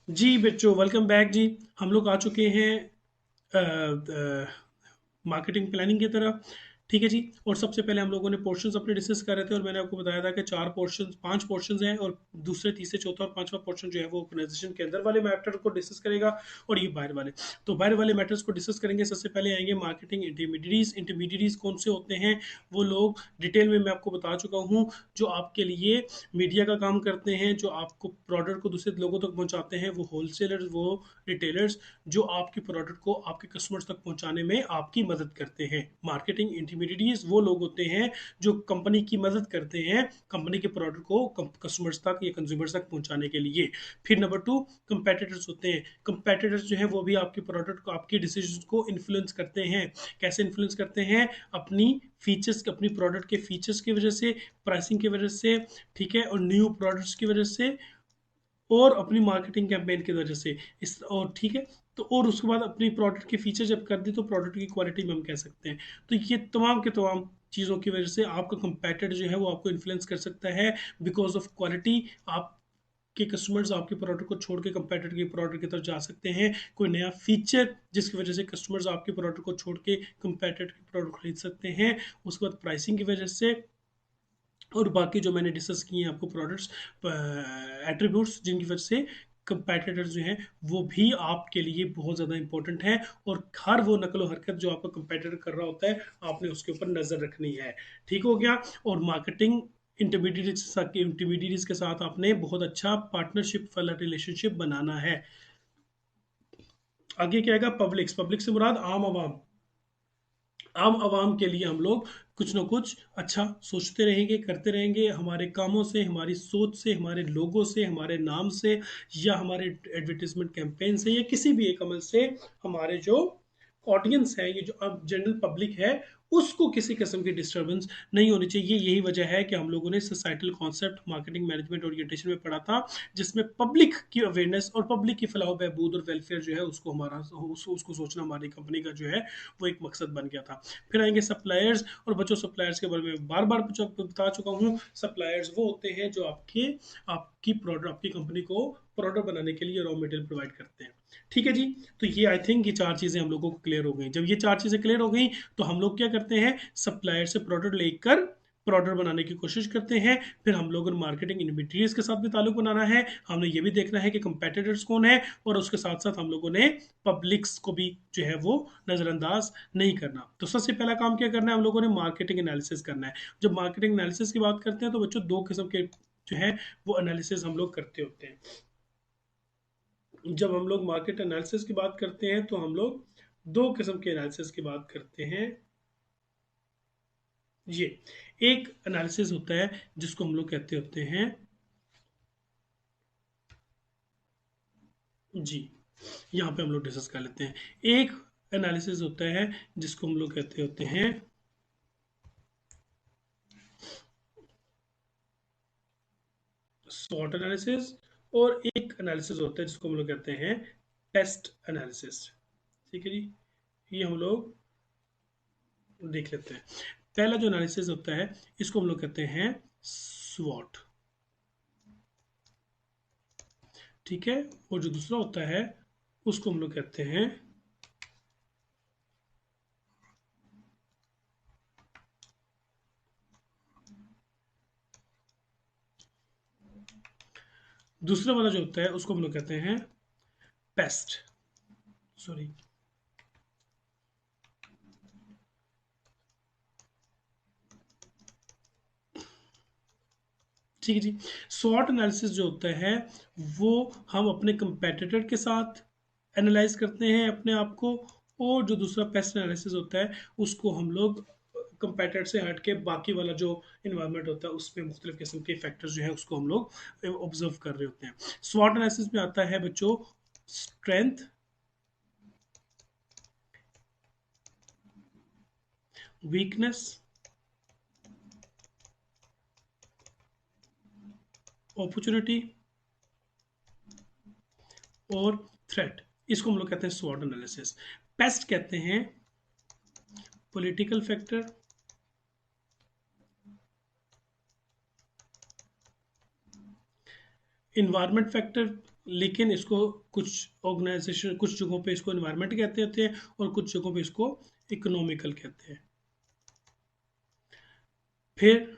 जी बच्चों, welcome back जी। हम लोग आ चुके हैं मार्केटिंग प्लानिंग की तरफ। ठीक है जी। और सबसे पहले हम लोगों ने पोर्शंस अपने डिस्कस कर रहे थे और मैंने आपको बताया था कि चार पोर्शंस, पांच पोर्शंस हैं और दूसरे, तीसरे, चौथा और पांचवा पोर्शन जो है वो ऑर्गेनाइजेशन के अंदर वाले मैटर को डिस्कस करेगा और ये बाहर वाले। तो बाहर वाले मैटर्स को डिस्कस करेंगे। सबसे पहले आएंगे मार्केटिंग इंटरमीडिएरीज। इंटरमीडिएरीज कौन से होते हैं? वो लोग डिटेल में मैं आपको बता चुका हूँ, जो आपके लिए मीडिया का काम करते हैं, जो आपको प्रोडक्ट को दूसरे लोगों तक पहुंचाते हैं, वो होलसेलर्स, वो रिटेलर्स, जो आपकी प्रोडक्ट को आपके कस्टमर्स तक पहुंचाने में आपकी मदद करते हैं। मार्केटिंग इंटरमीडिएरीज वो लोग होते हैं जो कंपनी की मदद करते हैं कंपनी के प्रोडक्ट को कस्टमर्स तक या कंज्यूमर्स तक पहुंचाने के लिए। फिर नंबर टू, कंपेटिटर्स होते हैं। कंपेटिटर्स जो है वो भी आपके प्रोडक्ट को, आपके डिसीजन को इन्फ्लुएंस करते हैं। कैसे इन्फ्लुएंस करते हैं? अपनी फीचर्स, अपनी प्रोडक्ट के फीचर्स की वजह से, प्राइसिंग की वजह से, ठीक है, और न्यू प्रोडक्ट्स की वजह से, और अपनी मार्केटिंग कैंपेन की वजह से। इस और ठीक है, तो और उसके बाद अपनी प्रोडक्ट के फीचर जब कर दी तो प्रोडक्ट की क्वालिटी में हम कह सकते हैं। तो ये तमाम के तमाम चीज़ों की वजह से आपका कंपेटिटर जो है वो आपको इन्फ्लुएंस कर सकता है। बिकॉज ऑफ क्वालिटी आप के कस्टमर्स आपके प्रोडक्ट को छोड़ के कंपेटिटर के प्रोडक्ट की तरफ जा सकते हैं। कोई नया फीचर जिसकी वजह से कस्टमर्स आपके प्रोडक्ट को छोड़ के कंपेटिटर के प्रोडक्ट खरीद सकते हैं। उसके बाद प्राइसिंग की वजह से, और बाकी जो मैंने डिस्कस किए हैं आपको प्रोडक्ट्स, एट्रीब्यूट्स, जिनकी वजह से कंपेटिटर्स जो हैं वो भी आपके लिए बहुत ज़्यादा इंपॉर्टेंट है। और हर वो नकलो हरकत जो आपका कंपेटिटर कर रहा होता है, आपने उसके ऊपर नज़र रखनी है। ठीक हो गया। और मार्केटिंग इंटरमीडिएट्स के साथ आपने बहुत अच्छा पार्टनरशिप वाला रिलेशनशिप बनाना है। आगे क्या आएगा? पब्लिक्स। पब्लिक से मुराद आम आवाम। आम आवाम के लिए हम लोग कुछ ना कुछ अच्छा सोचते रहेंगे, करते रहेंगे, हमारे कामों से, हमारी सोच से, हमारे लोगों से, हमारे नाम से, या हमारे एडवर्टीजमेंट कैंपेन से, या किसी भी एक अमल से हमारे जो ऑडियंस है, ये जो अब जनरल पब्लिक है, उसको किसी किस्म की डिस्टर्बेंस नहीं होनी चाहिए। यही वजह है कि हम लोगों ने societal concept marketing management orientation में पढ़ा था, जिसमें पब्लिक की अवेयरनेस और पब्लिक की फलाह बहबूद और वेलफेयर जो है उसको हमारा उसको सोचना हमारी कंपनी का जो है वो एक मकसद बन गया था। फिर आएंगे सप्लायर्स। और बच्चों, सप्लायर्स के बारे में बार बार बता चुका हूँ। सप्लायर्स वो होते हैं जो आपकी प्रोडक्ट, आपकी कंपनी को प्रोडक्ट बनाने के लिए रॉ मटेरियल प्रोवाइड करते हैं। ठीक है जी। तो ये आई थिंक ये चार चीज़ें हम लोगों को क्लियर हो गई। जब ये चार चीज़ें क्लियर हो गई तो हम लोग क्या करते हैं? सप्लायर से प्रोडक्ट लेकर प्रोडक्ट बनाने की कोशिश करते हैं। फिर हम लोग मार्केटिंग इंटरमीडिएट्स के साथ भी ताल्लुक बनाना है। हमने ये भी देखना है कि कंपेटिटर्स कौन है, और उसके साथ साथ हम लोगों ने पब्लिक्स को भी जो है वो नज़रअंदाज नहीं करना। तो सबसे पहला काम क्या करना है? हम लोगों ने मार्केटिंग एनालिसिस करना है। जब मार्केटिंग एनालिसिस की बात करते हैं तो बच्चों दो किस्म के जो है वो एनालिसिस हम लोग करते होते हैं। जब हम लोग मार्केट एनालिसिस की बात करते हैं तो हम लोग दो किस्म के एनालिसिस की बात करते हैं। ये एक एनालिसिस होता है जिसको हम लोग कहते होते हैं, जी, यहाँ पे हम लोग डिस्कस कर लेते हैं। एक एनालिसिस होता है जिसको हम लोग कहते होते हैं स्वॉट एनालिसिस, और एक एनालिसिस होता है जिसको हम लोग कहते हैं टेस्ट एनालिसिस। ठीक है जी। ये हम लोग देख लेते हैं। पहला जो एनालिसिस होता है इसको हम लोग कहते हैं स्वॉट। ठीक है। और जो दूसरा होता है उसको हम लोग कहते हैं, दूसरा वाला जो होता है उसको हम लोग कहते हैं पेस्ट, सॉरी, ठीक है जी। स्वॉट एनालिसिस जो होता है वो हम अपने कंपेटिटर के साथ एनालाइज करते हैं अपने आप को। और जो दूसरा पेस्ट एनालिसिस होता है उसको हम लोग कंपेटिटर से हट के बाकी वाला जो इन्वायरमेंट होता है उसमें मुख्तलिफ किस्म के फैक्टर्स जो है उसको हम लोग ऑब्जर्व कर रहे होते हैं। स्वॉट एनालिसिस में आता है बच्चों स्ट्रेंथ, वीकनेस, अपॉर्चुनिटी और थ्रेट। इसको हम लोग कहते हैं स्वॉट एनालिसिस। पेस्ट कहते हैं पॉलिटिकल फैक्टर, इन्वायरमेंट फैक्टर, लेकिन इसको कुछ ऑर्गेनाइजेशन, कुछ जगहों पे इसको एनवायरनमेंट कहते होते हैं और कुछ जगहों पे इसको इकोनॉमिकल कहते हैं। फिर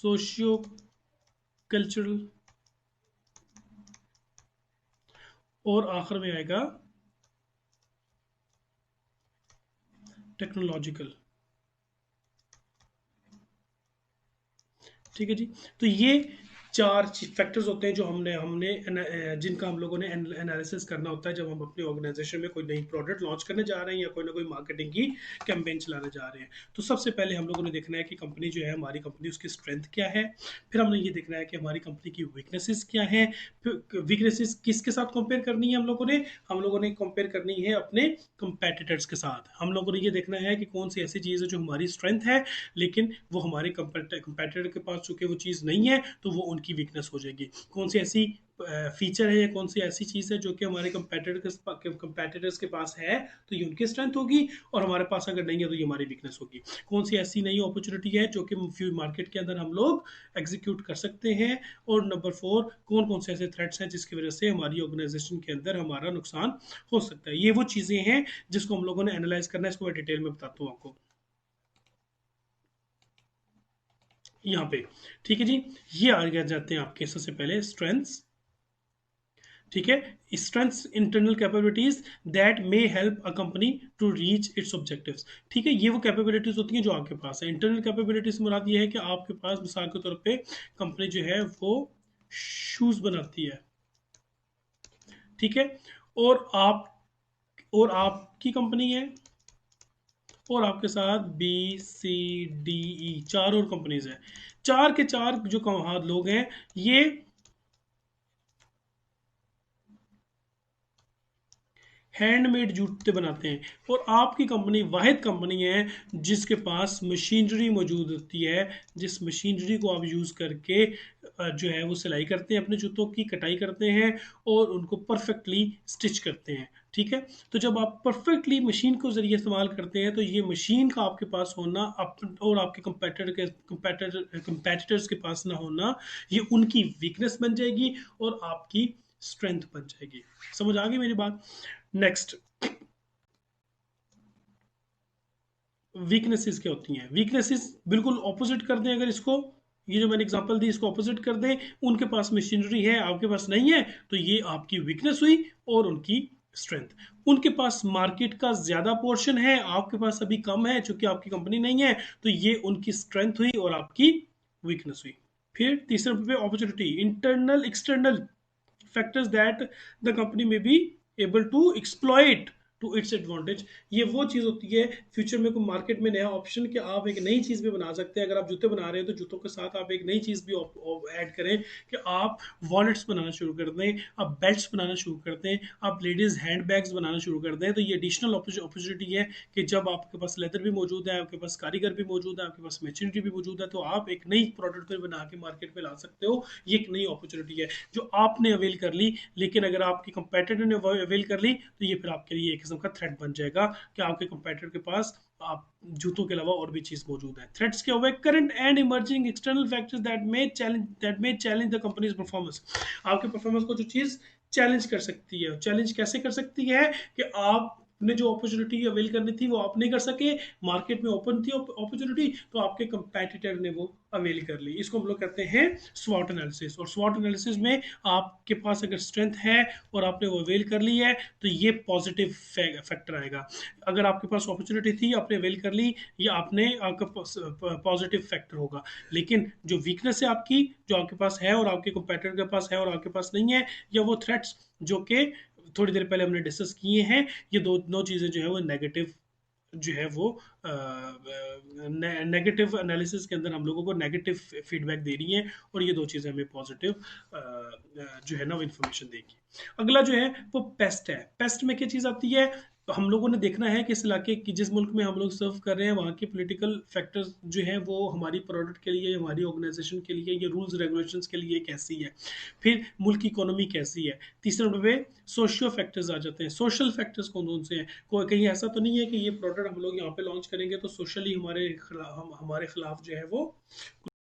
सोशियो कल्चरल, और आखिर में आएगा टेक्नोलॉजिकल। ठीक है जी। तो ये चार फैक्टर्स होते हैं जो हमने हमने जिनका हम लोगों ने एनालिसिस करना होता है जब हम अपने ऑर्गेनाइजेशन में कोई नई प्रोडक्ट लॉन्च करने जा रहे हैं या कोई ना कोई मार्केटिंग की कैंपेन चलाने जा रहे हैं। तो सबसे पहले हम लोगों ने देखना है कि कंपनी जो है, हमारी कंपनी, उसकी स्ट्रेंथ क्या है। फिर हमने ये देखना है कि हमारी कंपनी की वीकनेसेस क्या है। फिर वीकनेसेस किसके साथ कंपेयर करनी है हम लोगों ने कंपेयर करनी है अपने कंपेटिटर्स के साथ। हम लोगों ने ये देखना है कि कौन सी ऐसी चीज़ है जो हमारी स्ट्रेंथ है लेकिन वो हमारे कंपेटिटर के पास चूंकि वो चीज़ नहीं है तो वो उनकी वीकनेस हो जाएगी। कौन सी ऐसी फीचर है या कौन सी ऐसी चीज़ है जो कि हमारे कंपेटिटर्स के पास है तो ये उनकी स्ट्रेंथ होगी, और हमारे पास अगर नहीं है तो ये हमारी वीकनेस होगी। कौन सी ऐसी नई अपॉर्चुनिटी है जो कि मार्केट के अंदर हम लोग एग्जीक्यूट कर सकते हैं। और नंबर 4, कौन कौन से ऐसे थ्रेट्स हैं जिसकी वजह से हमारी ऑर्गेनाइजेशन के अंदर हमारा नुकसान हो सकता है। ये वो चीज़ें हैं जिसको हम लोगों ने एनालाइज करना है। इसको मैं डिटेल में बताता हूँ आपको यहाँ पे। ठीक है जी। ये आ गया जाते हैं आपके सबसे पहले स्ट्रेंथ्स। ठीक है। Strengths, internal capabilities that may help a company to reach its objectives. ठीक है। ये वो कैपेबिलिटीज होती हैं जो आपके पास है। इंटरनल कैपेबिलिटीज से मुराद ये है कि आपके पास मिसाल के तौर पे कंपनी जो है वो शूज बनाती है। ठीक है। और आप और आपकी कंपनी है और आपके साथ BCDE चार और कंपनीज हैं। चार के चार जो लोग हैं ये हैंडमेड जूते बनाते हैं, और आपकी कंपनी वाहिद कंपनी है जिसके पास मशीनरी मौजूद होती है, जिस मशीनरी को आप यूज़ करके जो है वो सिलाई करते हैं, अपने जूतों की कटाई करते हैं और उनको परफेक्टली स्टिच करते हैं। ठीक है। तो जब आप परफेक्टली मशीन को जरिए इस्तेमाल करते हैं तो ये मशीन का आपके पास होना और आपके कंपेटिटर्स के पास ना होना, ये उनकी वीकनेस बन जाएगी और आपकी स्ट्रेंथ बन जाएगी। समझ आ गई मेरी बात। नेक्स्ट, वीकनेसेस क्या होती हैं। वीकनेसेस बिल्कुल ऑपोजिट कर दें, अगर इसको, ये जो मैंने एग्जांपल दी इसको ऑपोजिट कर दें, उनके पास मशीनरी है आपके पास नहीं है तो ये आपकी वीकनेस हुई और उनकी स्ट्रेंथ। उनके पास मार्केट का ज्यादा पोर्शन है, आपके पास अभी कम है चूंकि आपकी कंपनी नहीं है, तो ये उनकी स्ट्रेंथ हुई और आपकी वीकनेस हुई। फिर तीसरे पे opportunity, internal external factors that the company में be able to exploit to its advantage. ये वो चीज़ होती है फ्यूचर में कोई मार्केट में नया ऑप्शन कि आप एक नई चीज़ भी बना सकते हैं। अगर आप जूते बना रहे हैं तो जूतों के साथ आप एक नई चीज़ भी ऐड करें कि आप वॉलेट्स बनाना शुरू कर दें, आप बेल्ट्स बनाना शुरू कर दें, आप लेडीज़ हैंड बैग्स बनाना शुरू कर दें। तो ये एडिशनल अपॉर्चुनिटी है कि जब आपके पास लेदर भी मौजूद है, आपके पास कारीगर भी मौजूद है, आपके पास मशीनरी भी मौजूद है, तो आप एक नई प्रोडक्ट फिर बना के मार्केट में ला सकते हो। ये एक नई अपॉर्चुनिटी है जो आपने अवेल कर ली, लेकिन अगर आपकी कंपेटिटर ने अवेल कर ली तो ये फिर आपके लिए एक किस्म का थ्रेट बन जाएगा कि आपके कंपेटिटर के पास आप जूतों के अलावा और भी चीज मौजूद है। थ्रेट्स क्या हुए, current and emerging external factors that may challenge the companies performance. आपके परफॉर्मेंस को जो चीज चैलेंज कर सकती है, चैलेंज कैसे कर सकती है कि आपने जो अपॉर्चुनिटी अवेल करनी थी वो आप नहीं कर सके, मार्केट में ओपन थी अपॉर्चुनिटी तो आपके कंपेटिटर ने वो अवेल कर ली। इसको हम लोग कहते हैं स्वॉट एनालिसिस। और स्वॉट एनालिसिस में आपके पास अगर स्ट्रेंथ है और आपने वो अवेल कर ली है तो ये पॉजिटिव फैक्टर आएगा। अगर आपके पास अपॉर्चुनिटी थी, आपने अवेल कर ली, ये आपने आपका पॉजिटिव फैक्टर होगा। लेकिन जो वीकनेस है आपकी, जो आपके पास है और आपके कंपेटिटर के पास है और आपके पास नहीं है, या वो थ्रेट्स जो कि थोड़ी देर पहले हमने डिस्कस किए हैं, ये दो चीज़ें जो है वो नेगेटिव जो है वो नेगेटिव एनालिसिस के अंदर हम लोगों को नेगेटिव फीडबैक दे रही हैं, और ये दो चीज़ें हमें पॉजिटिव जो है ना वो इन्फॉर्मेशन देगी। अगला जो है वो पेस्ट है। पेस्ट में क्या चीज़ आती है, तो हम लोगों ने देखना है कि इस इलाके की, जिस मुल्क में हम लोग सर्व कर रहे हैं, वहाँ के पॉलिटिकल फैक्टर्स जो हैं वो हमारी प्रोडक्ट के लिए, हमारी ऑर्गेनाइजेशन के लिए, ये रूल्स रेगुलेशंस के लिए कैसी है। फिर मुल्क की इकोनॉमी कैसी है। तीसरे नंबर पे सोशियो फैक्टर्स आ जाते हैं। सोशल फैक्टर्स कौन कौन से हैं, कोई कहीं ऐसा तो नहीं है कि ये प्रोडक्ट हम लोग यहाँ पे लॉन्च करेंगे तो सोशली हमारे खिलाफ जो है वो